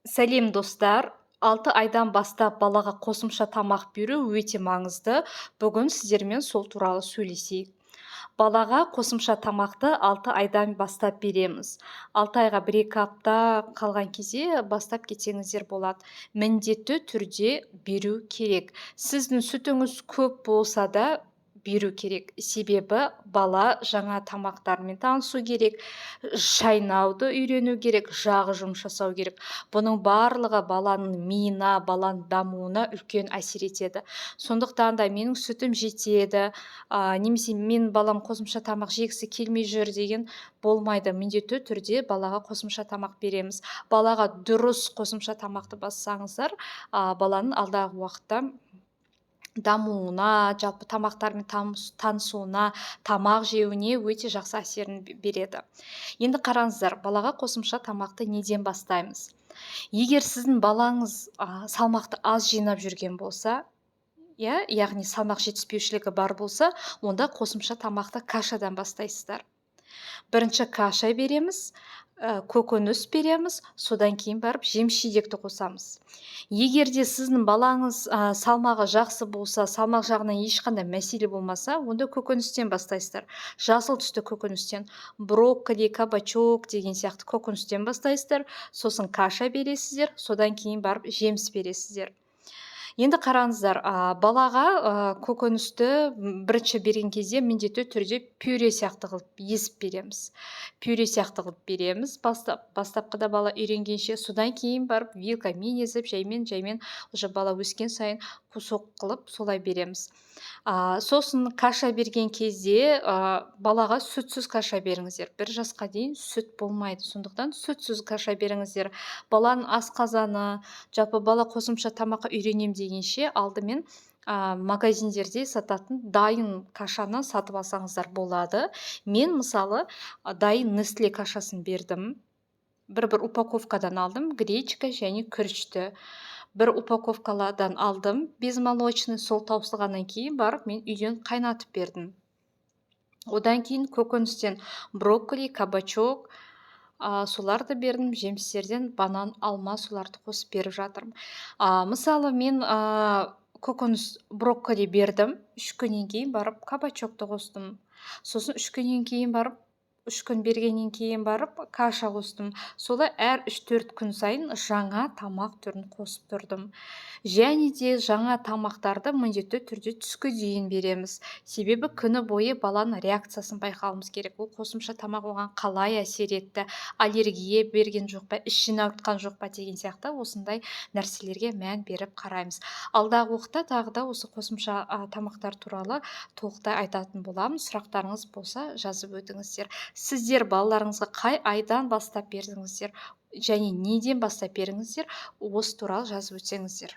Сәлем достар. 6 айдан бастап балаға қосымша тамақ беру өте маңызды. Бүгін сіздермен сол туралы сөйлесейік. Балаға қосымша тамақты 6 айдан бастап береміз. 6 айға 1-2 апта қалған кезде бастап кетсеңіздер болады. Міндетті түрде беру керек. Сіздің сүтіңіз көп болса да беру керек. Себебі бала жаңа тамақтармен танысу керек, шайнауды үйрену керек, жағы жұмыс жасау керек. Бұның барлығы баланың миына, баланың дамуына үлкен әсер етеді. Сондықтан да менің сүтім жетеді, немесе мен балам қосымша тамақ жегісі келмей жүр деген болмайды. Міндетті түрде балаға қосымша тамақ береміз. Балаға дұрыс қосымша тамақты бассаңыздар, баланың алдағы уақытта дамуына, жалпы тамақтармен танысуына, тамақ жеуіне өте жақсы әсерін береді. Енді қараңыздар, балаға қосымша тамақты неден бастаймыз? Егер сіздің балаңыз салмақты аз жинап жүрген болса, яғни салмақ жетіспеушілігі бар болса, онда қосымша тамақты кашадан бастайсыздар. Бірінші каша береміз, көкөніс береміз, содан кейін барып жеміс-жидекті қосамыз. Егер де сіздің балаңыз салмағы жақсы болса, салмақ жағынан ешқандай мәселе болмаса, онда көкөністен бастайсыздар. Жасыл түсті көкөністен, брокколи, кабачок деген сияқты көкөністен бастайсыздар. Сосын каша бересіздер, содан кейін барып жеміс бересіздер. Енді қараңыздар, балаға көкөністі бірінші берген кезде міндетті түрде пюре сияқты қылып езіп береміз. Пюре сияқты қылып береміз. Бастапқыда бала үйренгенше, содан кейін барып вилкамен езіп, жаймен уже бала өскен сайын кусок қылып солай береміз. Сосын каша берген кезде балаға сүтсіз каша беріңіздер. 1 жасқа дейін сүт болмайды. Сондықтан сүтсіз каша беріңіздер. Баланың асқазаны, жалпы бала қосымша тамаққа үйренем дегенше алдымен магазиндерде сататын дайын кашаны сатып алсаңыздар болады. Мен мысалы дайын Nestle кашасын бердім. Бір упаковкадан алдым, гречка және күрішті. Бір упаковкаладан алдым, безмолочный, сол таусылғаннан кейін барып мен үйден қайнатып бердім. Одан кейін көкөністен брокколи, кабачок, соларды бердім. Жемістерден банан, алма, соларды қосып беріп жатырмын. Мысалы мен көкөніс, брокколи бердім, 3 күннен кейін барып кабачокты қостым. Сосын 3 күннен кейін барып 3 күн бергеннен кейін барып каша қостым. Солай әр 3-4 күн сайын жаңа тамақ түрін қосып тұрдым. Және де жаңа тамақтарды міндетті түрде түскі дейін береміз. Себебі күні бойы баланың реакциясын байқауымыз керек. Ол қосымша тамақ оған қалай әсер етті, аллергия берген жоқ па, ішін ауыртқан жоқ па деген сияқты осындай нәрселерге мән беріп қараймыз. Алдағы уақытта тағы да осы қосымша тамақтар туралы толықтай айтатын боламын. Сұрақтарыңыз болса жазып өтіңіздер. Сіздер балаларыңызға қай айдан бастап бердіңіздер және неден бастап беріңіздер, осы туралы жазып өтсеңіздер.